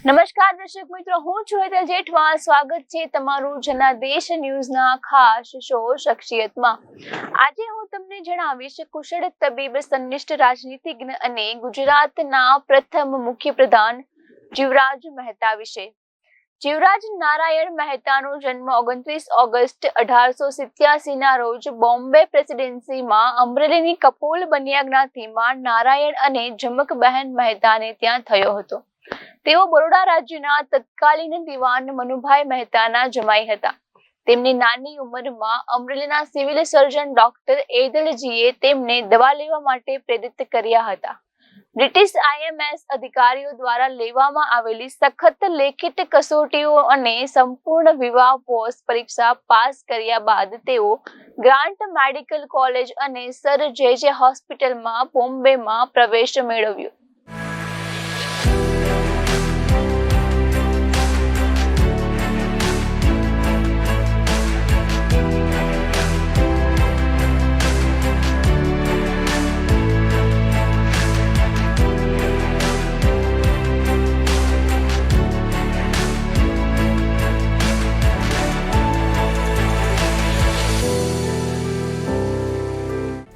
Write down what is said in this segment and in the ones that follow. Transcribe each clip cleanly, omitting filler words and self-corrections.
નમસ્કાર દર્શક મિત્રો, હું છું હેતલ જેઠવા. સ્વાગત છે તમારું જનાદેશ ન્યૂઝના ખાસ શો શખ્સિયતમાં. આજે હું તમને જણાવીશ કુશળ તબીબ, સંનિષ્ઠ રાજનીતિજ્ઞ અને ગુજરાતના પ્રથમ મુખ્યપ્રધાન જીવરાજ મહેતા વિશે. જીવરાજ નારાયણ મહેતાનો જન્મ 29 ઓગસ્ટ 1887 ના રોજ બોમ્બે પ્રેસિડેન્સીમાં અમરેલીની કપોલ બનિયા જ્ઞાતિમાં નારાયણ અને જમકબહેન મહેતાને ત્યાં થયો હતો. તેઓ બરોડા રાજ્યના તત્કાલીન દિવાન મનુભાઈ મહેતાના જમાઈ હતા. તેમની નાની ઉંમરમાં અમરેલીના સિવિલ સર્જન ડોક્ટર એદલજીએ તેમને દવા લેવા માટે પ્રેરિત કર્યા હતા. બ્રિટિશ IMS અધિકારીઓ દ્વારા લેવામાં આવેલી સખત લેખિત કસોટીઓ અને સંપૂર્ણ વિવાહ પોસ્ટ પરીક્ષા પાસ કર્યા બાદ તેઓ ગ્રાન્ટ મેડિકલ કોલેજ અને સર JJ હોસ્પિટલમાં બોમ્બેમાં પ્રવેશ મેળવ્યો.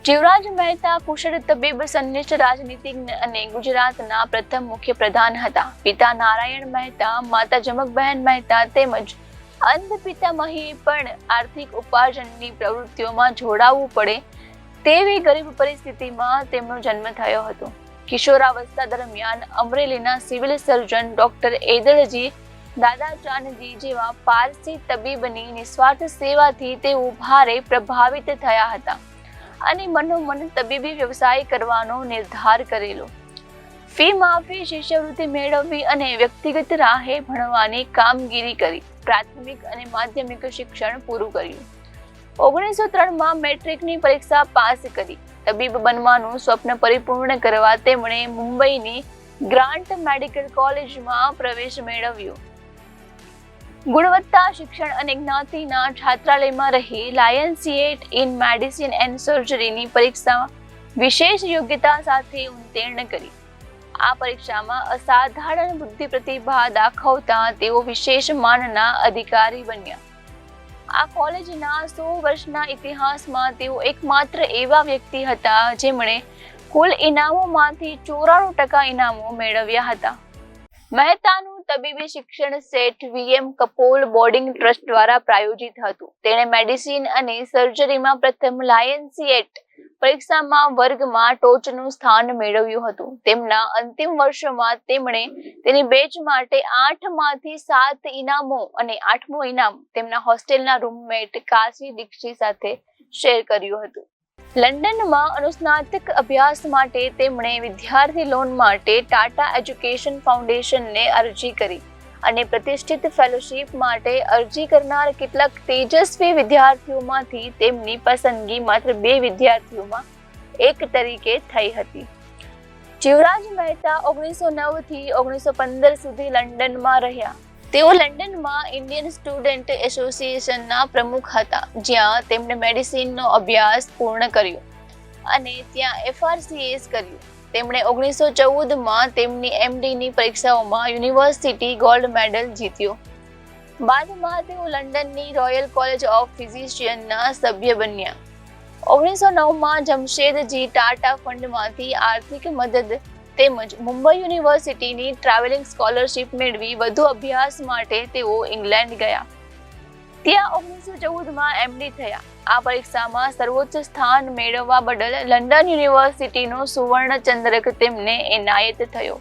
જીવરાજ મહેતા કુશળ તબીબ, સંનિષ્ઠ રાજનીતિજ્ઞ અને ગુજરાતના પ્રથમ મુખ્યપ્રધાન હતા. પિતા નારાયણ મહેતા, માતા જમકબહેન મહેતા તેમજ અંધ પિતામહી પણ આર્થિક ઉપાર્જનની પ્રવૃત્તિઓમાં જોડાવવું પડે તેવી ગરીબ પરિસ્થિતિમાં તેમનો જન્મ થયો હતો. કિશોરાવસ્થા દરમિયાન અમરેલીના સિવિલ સર્જન ડોક્ટર એદલજી, દાદા ચાંદજી જેવા પારસી તબીબની નિસ્વાર્થ સેવાથી તેઓ ભારે પ્રભાવિત થયા હતા અને મનોમન તબીબી વ્યવસાય કરવાનો નિર્ધાર કરેલો. ફી માફી, શિષ્યવૃત્તિ મેળવવી અને વ્યક્તિગત રાહે ભણવાની કામગીરી કરી. પ્રાથમિક અને માધ્યમિક શિક્ષણ પૂરું કર્યું. 1903માં મેટ્રિકની પરીક્ષા પાસ કરી. તબીબ બનવાનું સ્વપ્ન પરિપૂર્ણ કરવા તેમણે મુંબઈની ગ્રાન્ટ મેડિકલ કોલેજમાં પ્રવેશ મેળવ્યો. ગુણવત્તા શિક્ષણ અને જ્ઞાતિના છાત્રાલયમાં રહી લાયન્સિએટ ઇન મેડિસિન એન્ડ સર્જરીની પરીક્ષા વિશેષ યોગ્યતા સાથે ઉત્તીર્ણ કરી. આ પરીક્ષામાં અસાધારણ બુદ્ધિ પ્રતિભા દાખવતા તેઓ વિશેષ માનના અધિકારી બન્યા. આ કોલેજના 100 વર્ષના ઇતિહાસમાં તેઓ એકમાત્ર એવા વ્યક્તિ હતા જેમણે કુલ ઇનામોમાંથી 94% ઇનામો મેળવ્યા હતા. મહેતાનું તબીબી શિક્ષણ શેઠ VM કપોલ બોર્ડિંગ ટ્રસ્ટ દ્વારા પ્રાયોજિત હતું. તેણે મેડિસિન અને સર્જરીમાં પ્રથમ લાયન્સિએટ પરીક્ષામાં વર્ગમાં ટોચનું સ્થાન મેળવ્યું હતું. તેમના અંતિમ વર્ષોમાં તેમણે તેની બેચ માટે 8માંથી 7 ઇનામો અને 8મું ઇનામ તેમના હોસ્ટેલના રૂમમેટ કાશી દીક્ષિત સાથે શેર કર્યું હતું. લંડનમાં અનુસ્નાતક અભ્યાસ માટે તેમણે વિદ્યાર્થી લોન માટે ટાટા એજ્યુકેશન ફાઉન્ડેશનને અરજી કરી અને પ્રતિષ્ઠિત ફેલોશિપ માટે અરજી કરનાર કેટલાક તેજસ્વી વિદ્યાર્થીઓમાંથી તેમની પસંદગી માત્ર 2 વિદ્યાર્થીઓમાં એક તરીકે થઈ હતી. જીવરાજ મહેતા 1909 થી 1915 સુધી લંડનમાં રહ્યા. તેઓ લંડનમાં ઇન્ડિયન સ્ટુડન્ટ એસોસિએશનના પ્રમુખ હતા, જ્યાં તેમણે મેડિસિનનો અભ્યાસ પૂર્ણ કર્યો અને ત્યાં FRCS કર્યું. તેમણે 1914માં તેમની MDની પરીક્ષાઓમાં યુનિવર્સિટી ગોલ્ડ મેડલ જીત્યો. બાદમાં તેઓ લંડનની રોયલ કોલેજ ઓફ ફિઝિશિયનના સભ્ય બન્યા. 1909માં જમશેદજી ટાટા ફંડમાંથી આર્થિક મદદ તેમજ મુંબઈ યુનિવર્સિટીની ટ્રાવેલિંગ સ્કોલરશિપ મેળવી વધુ અભ્યાસ માટે તેઓ ઇંગ્લેન્ડ ગયા. ત્યાં 1914માં MD થયા. આ પરીક્ષામાં સર્વોચ્ચ સ્થાન મેળવવા બદલ લંડન યુનિવર્સિટીનો સુવર્ણ ચંદ્રક તેમને એનાયત થયો.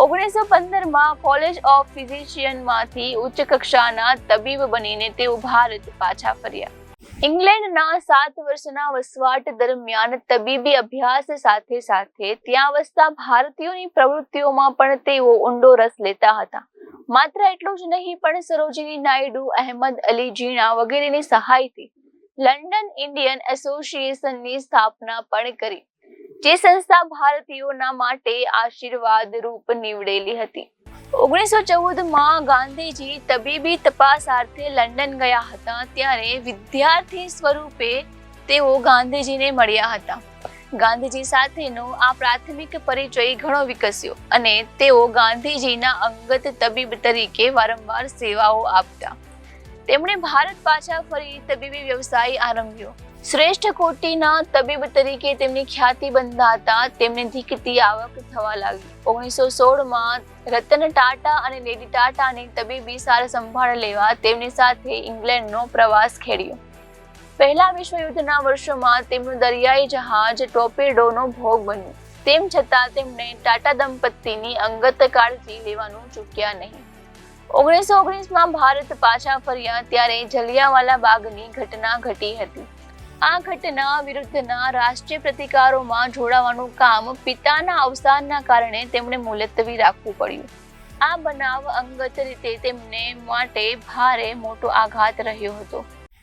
1915માં કોલેજ ઓફ ફિઝિશિયનમાંથી ઉચ્ચ કક્ષાના તબીબ બનીને તેઓ ભારત પાછા ફર્યા. ઇંગ્લેન્ડના 7 વર્ષના વસવાટ દરમિયાન તબીબી અભ્યાસ સાથે સાથે ત્યાં વસતા ભારતીયોની પ્રવૃત્તિઓમાં પણ તેઓ ઊંડો રસ લેતા હતા. માત્ર એટલું જ નહીં પણ સરોજિની નાયડુ, અહેમદ અલી જીણા વગેરેની સહાયથી લંડન ઇન્ડિયન એસોસિએશનની સ્થાપના પણ કરી, જે સંસ્થા ભારતીયોના માટે આશીર્વાદ રૂપ નીવડેલી હતી. 1914માં ગાંધીજી તબીબી તપાસાર્થે લંડન ગયા હતા. ત્યારે વિદ્યાર્થી સ્વરૂપે તેઓ ગાંધીજીને મળ્યા હતા. ગાંધીજી સાથેનો આ પ્રાથમિક પરિચય ઘણો વિકસ્યો અને તેઓ ગાંધીજીના અંગત તબીબ તરીકે વારંવાર સેવાઓ આપતા. તેમણે ભારત પાછા ફરી તબીબી વ્યવસાય આરંભ્યો. શ્રેષ્ઠ કોટીના તબીબ તરીકે તેમની ખ્યાતિ બંધાતા તેમને ધીકતી આવક થવા લાગી. 1916માં રતન ટાટા અને લેડી ટાટાની તબીબી સાર સંભાળ લેવા તેમની સાથે ઇંગ્લેન્ડનો પ્રવાસ ખેડ્યો. પહેલા વિશ્વયુદ્ધના વર્ષોમાં તેમનું દરિયાઈ જહાજ ટોર્પેડોનો ભોગ બન્યું. તેમ છતાં તેમણે ટાટા દંપતીની અંગત કાળજી લેવાનું ચૂક્યા નહીં. 1919માં ભારત પાછા ફર્યા ત્યારે જલિયાવાલા બાગની ઘટના ઘટી હતી. આ ઘટના વિરુદ્ધના રાષ્ટ્રીય પ્રતિકારોમાં જોડાવાનું કામ પિતાના અવસાનના કારણે તેમણે મુલતવી રાખવું પડ્યું. આ બનાવ અંગત રીતે તેમને માટે ભારે મોટો આઘાત રહ્યો હતો.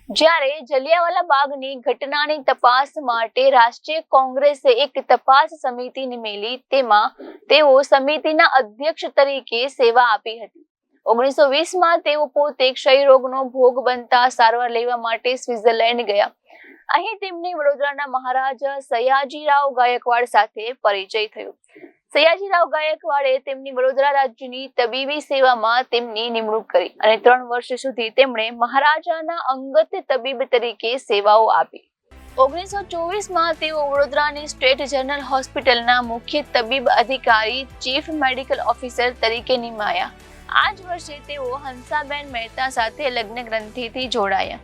જ્યારે જલિયાવાલા બાગની ઘટનાની તપાસ માટે રાષ્ટ્રીય કોંગ્રેસે એક તપાસ સમિતિ નિમેલી, તેમાં તેઓ સમિતિના અધ્યક્ષ તરીકે સેવા આપી હતી. 1920માં તેઓ પોતે ક્ષય રોગનો ભોગ બનતા સારવાર લેવા માટે સ્વિટ્ઝરલેન્ડ ગયા. અહીં તેમને વડોદરાના મહારાજા સયાજીરાવ ગાયકવાડ સાથે પરિચય થયો. સયાજીરાવ ગાયકવાડે તેમની વડોદરા રાજ્યની તબીબી સેવામાં તેમની નિમણૂક કરી અને 3 વર્ષ સુધી તેમણે મહારાજાના અંગત તબીબ તરીકે સેવાઓ આપી. 1924માં તેઓ વડોદરાની સ્ટેટ જનરલ હોસ્પિટલના મુખ્ય તબીબ અધિકારી ચીફ મેડિકલ ઓફિસર તરીકે નિમાયા. આ જ વર્ષે તેઓ હંસાબેન મહેતા સાથે લગ્ન ગ્રંથિથી જોડાયા.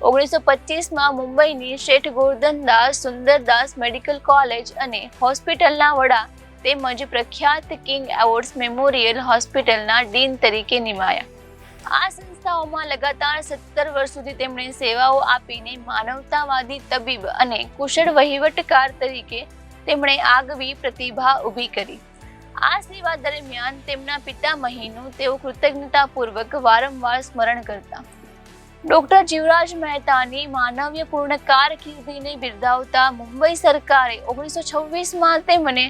1925માં મુંબઈની શેઠ ગોરધનદાસ સુંદરદાસ મેડિકલ કોલેજ અને હોસ્પિટલના વડા તેમજ પ્રખ્યાત કિંગ એવોર્ડ્સ મેમોરિયલ હોસ્પિટલના ડીન તરીકે નિમાયા. આ સંસ્થાઓમાં લગાતાર 17 વર્ષ સુધી તેમણે સેવાઓ આપીને માનવતાવાદી તબીબ અને કુશળ વહીવટકાર તરીકે તેમણે આગવી પ્રતિભા ઊભી કરી. આ સેવા દરમિયાન તેમના પિતામહીનું તેઓ કૃતજ્ઞતાપૂર્વક વારંવાર સ્મરણ કરતા. ડોક્ટર જીવરાજ મહેતાની માનવ્યપૂર્ણ કારકિર્દીને બિરદાવતા મુંબઈ સરકારે 1926માં તેમને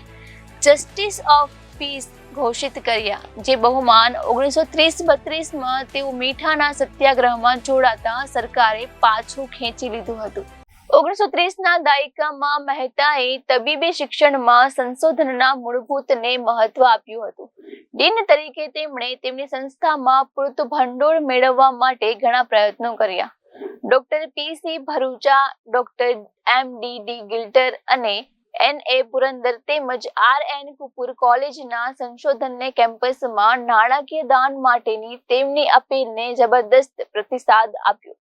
જસ્ટિસ ઓફ પીસ ઘોષિત કર્યા, જે બહુમાન 1930-32માં તેઓ મીઠાના સત્યાગ્રહમાં જોડાતા સરકારે પાછું ખેંચી લીધું હતું. 1930ના દાયકામાં મહેતાએ તબીબી શિક્ષણમાં સંશોધનના મૂળભૂતને મહત્વ આપ્યું હતું. ડીન તરીકે તેમણે તેમની સંસ્થામાં પૂરતું ભંડોળ મેળવવા માટે ઘણા પ્રયત્નો કર્યા. Doctor P C. Bharucha, doctor એમ.ડી. D. ગિલ્ટર અને એન.એ. પુરંદર તેમજ આર.એન. કુપુર કોલેજના સંશોધનને કેમ્પસમાં નાણાકીય દાન માટેની તેમની અપીલને જબરદસ્ત પ્રતિસાદ આપ્યો.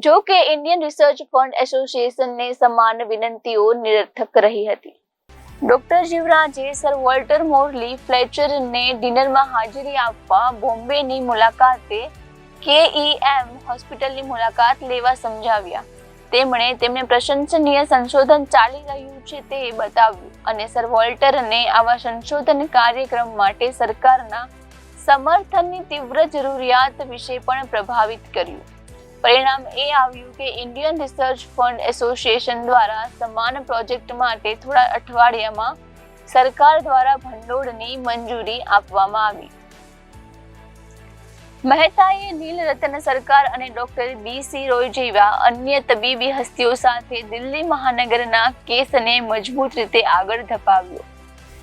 જો કે ઇન્ડિયન રિસર્ચ ફંડ એસોસિએશનને સમાન વિનંતીઓ નિરર્થક રહી હતી. ડોક્ટર જીવરાજે સર વોલ્ટર મોરલી ફ્લેચરને ડિનરમાં હાજરી આપવા બોમ્બેની મુલાકાતે કે.ઈ.એમ. હોસ્પિટલની મુલાકાત લેવા સમજાવ્યા. તેમણે તેમને પ્રશંસનીય સંશોધન ચાલી રહ્યું છે તે બતાવ્યું અને સર વોલ્ટરને આવા સંશોધન કાર્યક્રમ માટે સરકારના સમર્થનની તીવ્ર જરૂરિયાત વિશે પણ પ્રભાવિત કર્યું. પરિણામ એ આવ્યું કે ઇન્ડિયન રિસર્ચ ફંડ એસોસિએશન દ્વારા સમાન પ્રોજેક્ટ માટે થોડા અઠવાડિયામાં સરકાર દ્વારા ભંડોળની મંજૂરી આપવામાં આવી. મહેતાએ નીલરતન સરકાર અને ડોક્ટર બી.સી. રોય જેવા અન્ય તબીબી હસ્તીઓ સાથે દિલ્હી મહાનગરના કેસને મજબૂત રીતે આગળ ધપાવ્યો.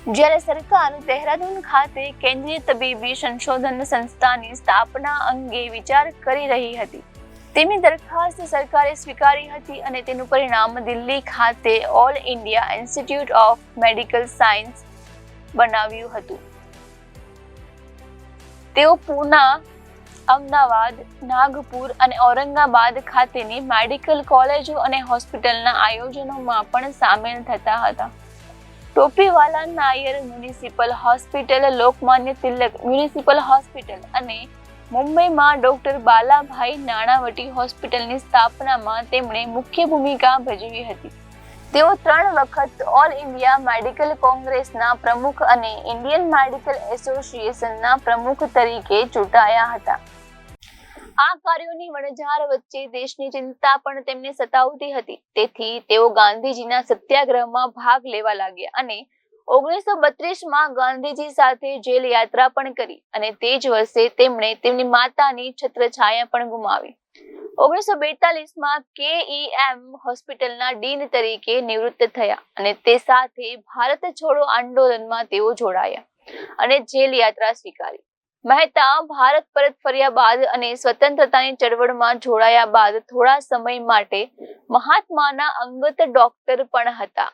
જ્યારે સરકાર દહેરાદૂન ખાતે કેન્દ્રીય તબીબી સંશોધન સંસ્થાની સ્થાપના અંગે વિચાર કરી રહી હતી, તેમની દરખાસ્ત સરકારે સ્વીકારી હતી અને તેનું પરિણામ દિલ્હી ખાતે all India institute of medical science બનાવ્યું હતું. તેઓ પૂના, અમદાવાદ, નાગપુર અને ઔરંગાબાદ ખાતેની મેડિકલ કોલેજો અને હોસ્પિટલના આયોજનોમાં પણ સામેલ થતા હતા. ટોપીવાલા Nair municipal hospital, Lokmanya Tilak municipal hospital અને મુંબઈમાં ડોક્ટર બાલાભાઈ નાણાવટી હોસ્પિટલની સ્થાપનામાં તેમણે મુખ્ય ભૂમિકા ભજવી હતી. તેઓ 3 વખત ઓલ ઇન્ડિયા મેડિકલ કોંગ્રેસના પ્રમુખ અને ઇન્ડિયન મેડિકલ એસોસિએશનના પ્રમુખ તરીકે ચૂંટાયા હતા. આ કાર્યોની વણઝાર વચ્ચે દેશની ચિંતા પણ તેમને સતાવતી હતી. તેથી તેઓ ગાંધીજીના સત્યાગ્રહમાં ભાગ લેવા લાગ્યા અને 1932માં ગાંધીજી સાથે જેલ યાત્રા પણ કરી અને તે જ વર્ષે તેમણે તેમની માતાની છત્રછાયા પણ ગુમાવી. 1942માં KEM હોસ્પિટલના ડીન તરીકે નિવૃત્ત થયા અને તે સાથે ભારત છોડો આંદોલનમાં તેઓ જોડાયા અને જેલ યાત્રા સ્વીકારી. મહેતા ભારત પરત ફર્યા બાદ અને સ્વતંત્રતાની ચળવળમાં જોડાયા બાદ થોડા સમય માટે મહાત્માના અંગત ડોક્ટર પણ હતા.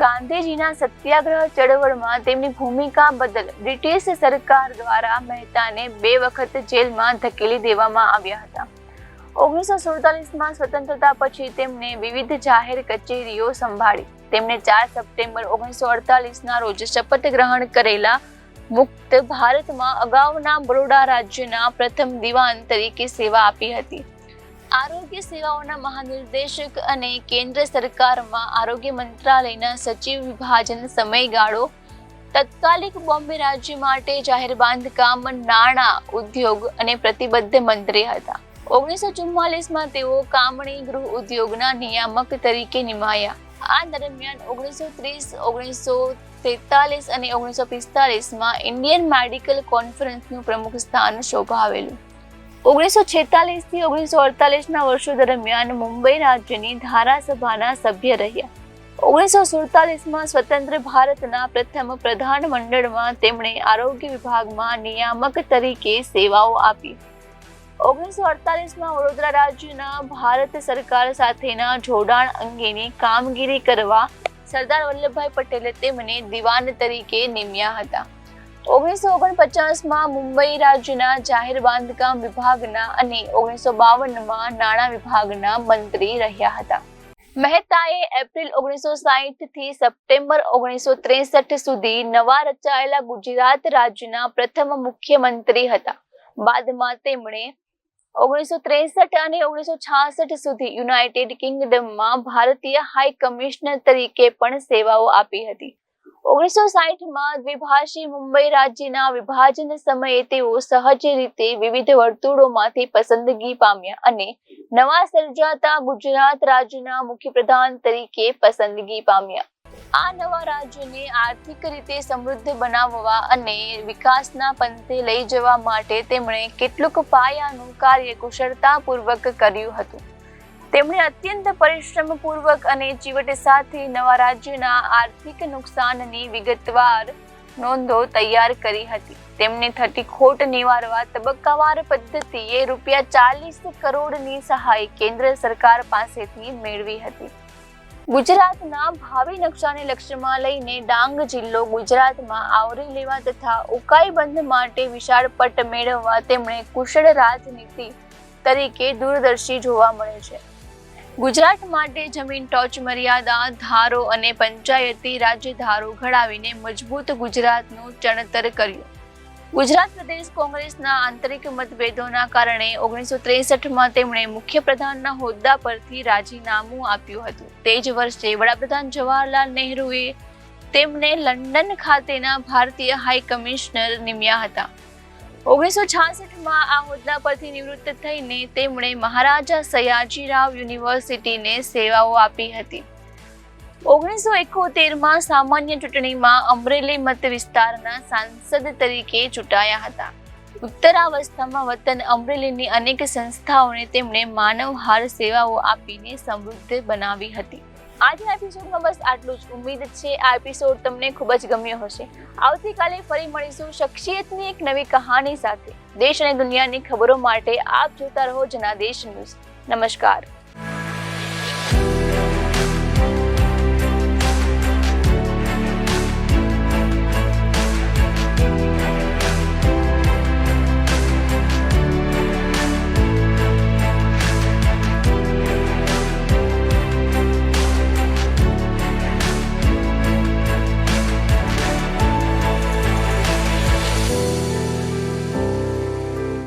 ગાંધીજીના સત્યાગ્રહ ચળવળમાં તેમની ભૂમિકા બદલ બ્રિટિશ સરકાર દ્વારા મહેતાને 2 વખત જેલમાં ધકેલી દેવામાં આવ્યા હતા. 1947માં સ્વતંત્રતા પછી તેમણે વિવિધ જાહેર કચેરીઓ સંભાળી. તેમણે 4 સપ્ટેમ્બર 1948ના રોજ શપથ ગ્રહણ કરેલા મુક્ત ભારતમાં અગાઉના બરોડા રાજ્યના પ્રથમ દિવાન તરીકે સેવા આપી હતી. આરોગ્ય સેવાઓના મહાનિર્દેશક અને કેન્દ્ર સરકારમાં આરોગ્ય મંત્રાલયના સચિવ વિભાજન સમયગાળો તત્કાલિક બોમ્બે રાજ્ય માટે જાહેર બાંધકામ, નાણાં, ઉદ્યોગ અને પ્રતિબદ્ધ મંત્રી હતા. 1944માં તેઓ કામણી ગૃહ ઉદ્યોગના નિયામક તરીકે નિમાયા. આ દરમિયાન 1930, 1943 અને 1945માં ઇન્ડિયન મેડિકલ કોન્ફરન્સનું પ્રમુખ સ્થાન શોભાવેલું. 1946 થી 1948ના વર્ષો દરમિયાન મુંબઈ રાજ્યની ધારાસભાના સભ્ય રહ્યા. 1947માં સ્વતંત્ર ભારતના પ્રથમ પ્રધાનમંડળમાં તેમણે આરોગ્ય વિભાગમાં નિયામક તરીકે સેવાઓ આપી. 1948માં વડોદરા રાજ્યના ભારત સરકાર સાથેના જોડાણ અંગેની કામગીરી કરવા સરદાર વલ્લભભાઈ પટેલે તેમને દિવાન તરીકે નિમ્યા હતા. 1949માં મુંબઈ રાજ્યના જાહેર બાંધકામ વિભાગના અને 1952માં નાણાં વિભાગના મંત્રી રહ્યા હતા. મહેતાએ એપ્રિલ 1960 થી સપ્ટેમ્બર 1963 સુધી નવા રચાયેલા ગુજરાત રાજ્યના પ્રથમ મુખ્યમંત્રી હતા. બાદમાં તેમણે 1963 અને 1966 સુધી યુનાઇટેડ કિંગડમમાં ભારતીય હાઈ કમિશનર તરીકે પણ સેવાઓ આપી હતી. 1960માં દ્વિભાષી મુંબઈ રાજ્યના વિભાજન સમયે તેઓ સહજ રીતે વિવિધ વર્તુળોમાંથી પસંદગી પામ્યા અને નવા સર્જાતા ગુજરાત રાજ્યના મુખ્યપ્રધાન તરીકે પસંદગી પામ્યા. આ નવા રાજ્યને આર્થિક રીતે સમૃદ્ધ બનાવવા અને વિકાસના પંથે લઈ જવા માટે તેમણે કેટલુંક પાયાનું કાર્ય કુશળતાપૂર્વક કર્યું હતું. તેમણે અત્યંત પરિશ્રમપૂર્વક અને ચીવટ સાથે નવા રાજ્યના આર્થિક નુકસાનની વિગતવાર નોંધો તૈયાર કરી હતી. તેમને થતી ખોટ નિવારવા તબક્કાવાર પદ્ધતિએ ₹40 કરોડની સહાય કેન્દ્ર સરકાર પાસેથી મેળવી હતી. ગુજરાતના ભાવિ નકશાને લક્ષ્યમાં લઈને ડાંગ જિલ્લો ગુજરાતમાં આવરી લેવા તથા ઉકાઈ બંધ માટે વિશાળ પટ મેળવવા તેમણે કુશળ રાજનીતિ તરીકે દૂરદર્શી જોવા મળે છે. ગુજરાત માટે જમીન ટોચ મર્યાદા ધારો અને પંચાયતી રાજ્ય ધારો ઘડાવીને મજબૂત ગુજરાતનું ચણતર કર્યું. ગુજરાત પ્રદેશ કોંગ્રેસના આંતરિક મતભેદોના કારણે 1963માં તેમણે મુખ્યપ્રધાનના હોદ્દા પરથી રાજીનામું આપ્યું હતું. તે જ વર્ષે વડાપ્રધાન જવાહરલાલ નહેરુએ તેમને લંડન ખાતેના ભારતીય હાઈ કમિશનર નિમ્યા હતા. 1966માં આ હોદ્દા પરથી નિવૃત્ત થઈને તેમણે મહારાજા સયાજીરાવ યુનિવર્સિટીને સેવાઓ આપી હતી. 1971માં સામાન્ય ચૂંટણીમાં અમરેલી મત વિસ્તારના સાંસદ તરીકે ચૂંટાયા હતા. ઉત્તરાવસ્થામાં વતન અમરેલીની અનેક સંસ્થાઓને તેમણે માનવહાર સેવાઓ આપીને સમૃદ્ધ બનાવી હતી. આજના એપિસોડમાં બસ આટલું જ. ઉમ્મીદ છે આ એપિસોડ તમને ખૂબ જ ગમ્યો હશે. આવતીકાલે ફરી મળીશું શખ્સિયતની એક નવી કહાની સાથે. દેશ અને દુનિયાની ખબરો માટે આપ જોતા રહો જનાદેશ ન્યૂઝ. નમસ્કાર.